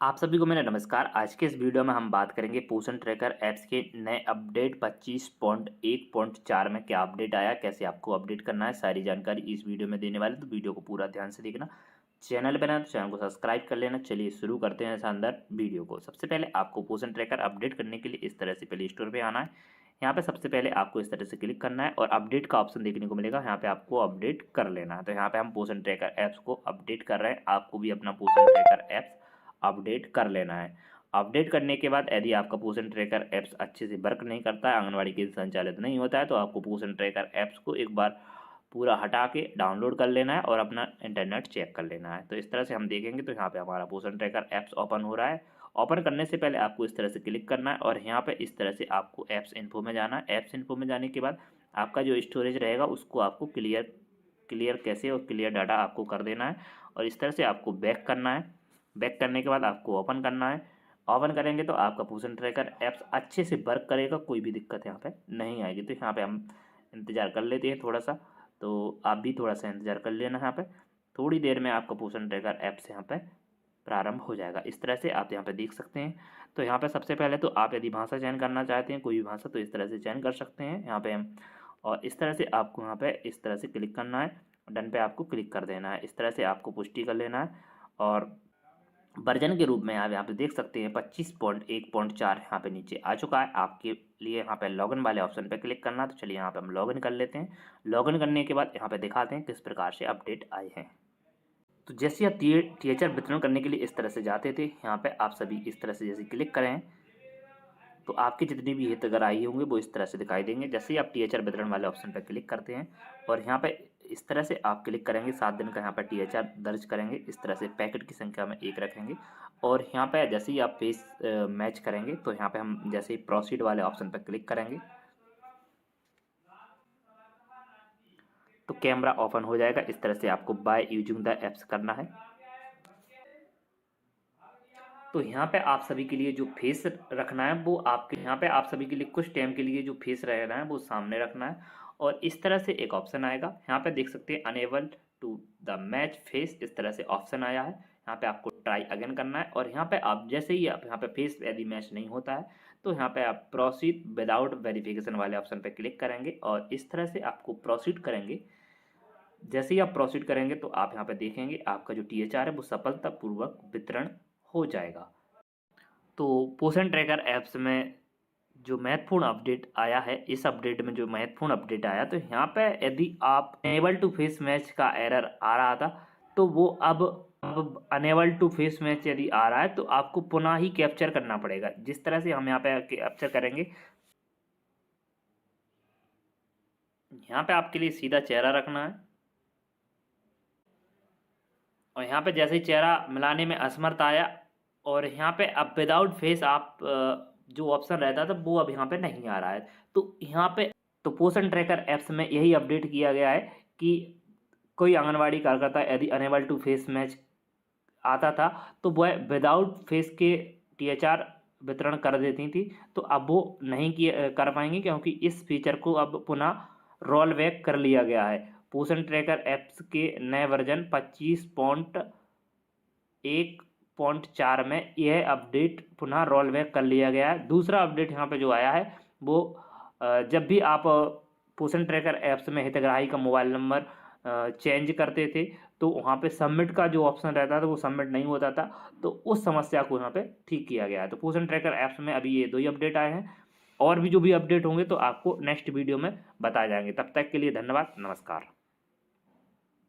आप सभी को मेरा नमस्कार। आज के इस वीडियो में हम बात करेंगे पोषण ट्रैकर ऐप्स के नए अपडेट 25.1.4 में क्या अपडेट आया, कैसे आपको अपडेट करना है, सारी जानकारी इस वीडियो में देने वाले। तो वीडियो को पूरा ध्यान से देखना। चैनल पर नया तो चैनल को सब्सक्राइब कर लेना। चलिए शुरू करते हैं शानदार वीडियो को। सबसे पहले आपको पोषण ट्रैकर अपडेट करने के लिए इस तरह से प्ले स्टोर पर आना है। यहाँ पे सबसे पहले आपको इस तरह से क्लिक करना है और अपडेट का ऑप्शन देखने को मिलेगा। यहाँ पे आपको अपडेट कर लेना है। तो यहाँ पे हम पोषण ट्रैकर ऐप्स को अपडेट कर रहे हैं। आपको भी अपना पोषण ट्रैकर ऐप्स अपडेट कर लेना है। अपडेट करने के बाद यदि आपका पोषण ट्रैकर ऐप्स अच्छे से वर्क नहीं करता है, आंगनवाड़ी केंद्र संचालित नहीं होता है, तो आपको पोषण ट्रैकर ऐप्स को एक बार पूरा हटा के डाउनलोड कर लेना है और अपना इंटरनेट चेक कर लेना है। तो इस तरह से हम देखेंगे तो यहाँ पे हमारा पोषण ट्रैकर ऐप्स ओपन हो रहा है। ओपन करने से पहले आपको इस तरह से क्लिक करना है और यहाँ पे इस तरह से आपको ऐप्स इन्फो में जाना है। ऐप्स इन्फो में जाने के बाद आपका जो स्टोरेज रहेगा उसको आपको क्लियर कैसे और क्लियर डाटा आपको कर देना है और इस तरह से आपको बैक करना है। बैक करने के बाद आपको ओपन करना है। ओपन करेंगे तो आपका पोषण ट्रैकर ऐप्स अच्छे से वर्क करेगा, कोई भी दिक्कत यहाँ पे नहीं आएगी। तो यहाँ पे हम इंतज़ार कर लेते हैं थोड़ा सा, तो आप भी थोड़ा सा इंतज़ार कर लेना। यहाँ पे थोड़ी देर में आपका पोषण ट्रैकर ऐप्स यहाँ पे प्रारंभ हो जाएगा। इस तरह से आप यहाँ पे देख सकते हैं। तो यहाँ पे सबसे पहले तो आप यदि भाषा चयन करना चाहते हैं, कोई भी भाषा, तो इस तरह से चयन कर सकते हैं यहाँ पे हम। और इस तरह से आपको यहाँ पे इस तरह से क्लिक करना है, डन पे आपको क्लिक कर देना है। इस तरह से आपको पुष्टि कर लेना है और वर्जन के रूप में आप यहाँ पे देख सकते हैं 25.1.4 यहाँ पे नीचे आ चुका है। आपके लिए यहाँ पे लॉगिन वाले ऑप्शन पे क्लिक करना है। तो चलिए यहाँ पे हम लॉगिन कर लेते हैं। लॉगिन करने के बाद यहाँ पे दिखाते हैं किस प्रकार से अपडेट आए हैं। तो जैसे आप टीएचआर वितरण करने के लिए इस तरह से जाते थे, यहाँ पे आप सभी इस तरह से जैसे क्लिक करें तो आपके जितनी भी हितग्राही होंगे वो इस तरह से दिखाई देंगे। जैसे ही आप टीएचआर वितरण वाले ऑप्शन पर क्लिक करते हैं और यहाँ पे इस तरह से आप क्लिक करेंगे, 7 दिन का यहाँ पर टीएचआर दर्ज करेंगे। इस तरह से पैकेट की संख्या में 1 रखेंगे और यहाँ पे जैसे ही आप फेस मैच करेंगे तो यहाँ पे हम जैसे ही प्रोसीड वाले ऑप्शन पर क्लिक करेंगे तो कैमरा ओपन हो जाएगा। इस तरह से आपको बाय यूजिंग द एप्स करना है। तो यहाँ पे आप सभी के लिए जो फेस रखना है वो आपके यहाँ पे आप सभी के लिए कुछ टाइम के लिए जो फेस रहना है वो सामने रखना है और इस तरह से एक ऑप्शन आएगा। यहाँ पे देख सकते हैं enable to the match face, इस तरह से ऑप्शन आया है। यहाँ पे आपको ट्राई अगेन करना है और यहाँ पे आप जैसे ही आप यहाँ पे फेस यदि मैच नहीं होता है तो यहाँ पे आप प्रोसीड विदाउट वेरिफिकेशन वाले ऑप्शन पे क्लिक करेंगे और इस तरह से आपको प्रोसीड करेंगे। जैसे ही आप प्रोसीड करेंगे तो आप यहाँ पे देखेंगे आपका जो टीएचआर है वो सफलतापूर्वक वितरण हो जाएगा। तो पोषण ट्रैकर ऐप्स में जो महत्वपूर्ण अपडेट आया है, इस अपडेट में जो महत्वपूर्ण अपडेट आया, तो यहाँ पे यदि आप अनेबल टू फेस मैच का एरर आ रहा था तो वो अब अनेबल टू फेस मैच यदि आ रहा है तो आपको पुनः ही कैप्चर करना पड़ेगा। जिस तरह से हम यहाँ पे कैप्चर करेंगे, यहाँ पे आपके लिए सीधा चेहरा रखना है और यहाँ पे जैसे ही चेहरा मिलाने में असमर्थ आया और यहाँ पे अब विदाउट फेस आप जो ऑप्शन रहता था वो अब यहाँ पे नहीं आ रहा है। तो यहाँ पे तो पोषण ट्रैकर ऐप्स में यही अपडेट किया गया है कि कोई आंगनवाड़ी कार्यकर्ता यदि अनेबल टू फेस मैच आता था तो वह विदाउट फेस के टीएचआर वितरण कर देती थी, तो अब वो नहीं कर पाएंगे क्योंकि इस फीचर को अब पुनः रोल बैक कर लिया गया है। पोषण ट्रैकर ऐप्स के नए वर्जन 25.1.4 में यह अपडेट पुनः रोल बैक कर लिया गया है। दूसरा अपडेट यहाँ पे जो आया है वो जब भी आप पोषण ट्रैकर ऐप्स में हितग्राही का मोबाइल नंबर चेंज करते थे तो वहाँ पे सबमिट का जो ऑप्शन रहता था वो सबमिट नहीं होता था, तो उस समस्या को यहाँ पे ठीक किया गया है। तो पोषण ट्रैकर ऐप्स में अभी ये 2 ही अपडेट आए हैं और भी जो भी अपडेट होंगे तो आपको नेक्स्ट वीडियो में बताए जाएंगे। तब तक के लिए धन्यवाद, नमस्कार।